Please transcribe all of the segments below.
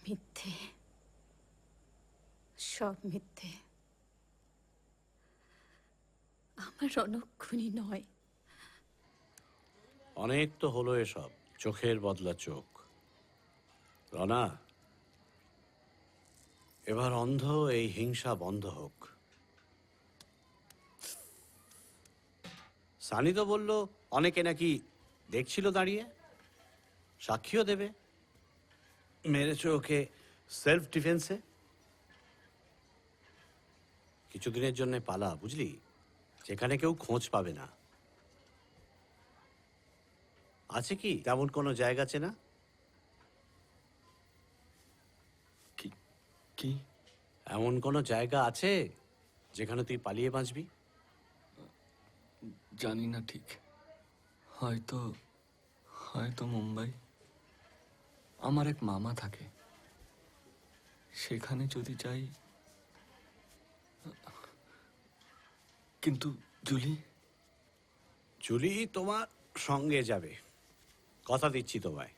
মিথ্যে, সব মিথ্যে। আমার রনক খুনি নয়। অনেক তো হলো এসব, চোখের বদলা চোখ। রনা, এবার অন্ধ এই হিংসা বন্ধ হোক। সানি তো বলল অনেকে নাকি দেখছিল দাঁড়িয়ে, সাক্ষীও দেবে। মেরেছো ওকে সেলফ ডিফেন্সে। কিছুদিনের জন্য পালা, বুঝলি, যেখানে কেউ খোঁজ পাবে না। আছে কি তেমন কোনো জায়গা চেনা? কি এমন কোনো জায়গা আছে যেখানে তুই পালিয়ে বাঁচবি? জানি না ঠিক, হয়তো হয়তো মুম্বাই। আমার এক মামা থাকে, সেখানে যদি যাই। কিন্তু জুলি? জুলি তোমার সঙ্গে যাবে, কথা দিচ্ছি তোমায়।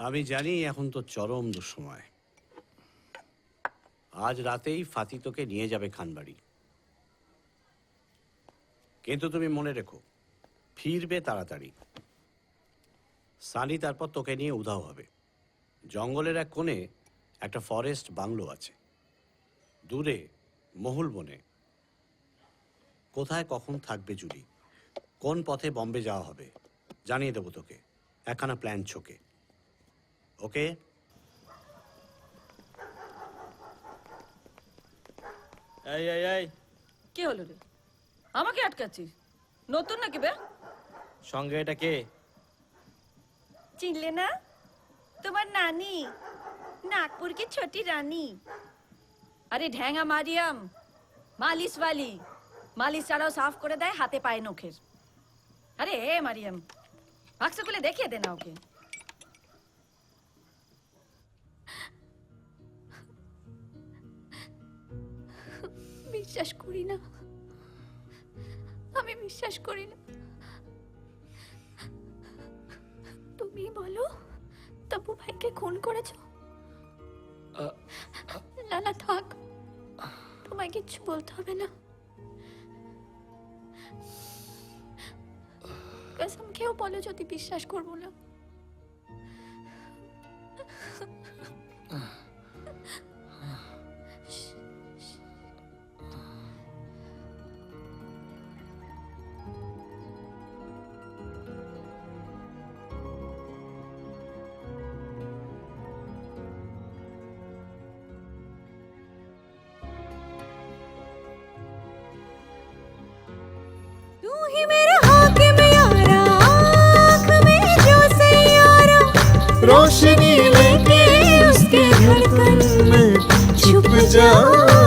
আমি জানি এখন তো চরম দুঃসময়। আজ রাতেই ফাতি তোকে নিয়ে যাবে খানবাড়ি। কিন্তু তুমি মনে রেখো, ফিরবে তাড়াতাড়ি। সানি তারপর তোকে নিয়ে উধাও হবে। জঙ্গলের এক কোণে একটা ফরেস্ট বাংলো আছে, দূরে মহুল বনে। কোথায় কখন থাকবে জুলি, কোন পথে বম্বে যাওয়া হবে, জানিয়ে দেবো তোকে একখানা প্ল্যান ছকে। ওকে? এই এই এই, কি হলো রে? আমাকে আটকাচ্ছিস? নতুন নাকি বে? সঙ্গে এটা কে? চিনলে না? তোমার নানি, नागपुर की छोटी रानी। अरे ढेंगा मारियम, मालिश वाली। मालिश ছাড়াও সাফ করে দেয় হাতে পায়ে নখের। আরে এ মারিয়াম, বাক্স খুলে দেখিয়ে দে না ওকে। বিশ্বাস করি না, আমি বিশ্বাস করি না। তুমি বলো, তপু ভাইকে খুন করেছো? না না থাক, তোমায় কিচ্ছু বলতে হবে না। কসম খেয়েও বলো যদি বিশ্বাস করবো না। तू ही मेरा हाकिम यारा, आँख में जो सैयारा, रोशनी लेके उसके धड़कन में छुप जाओ।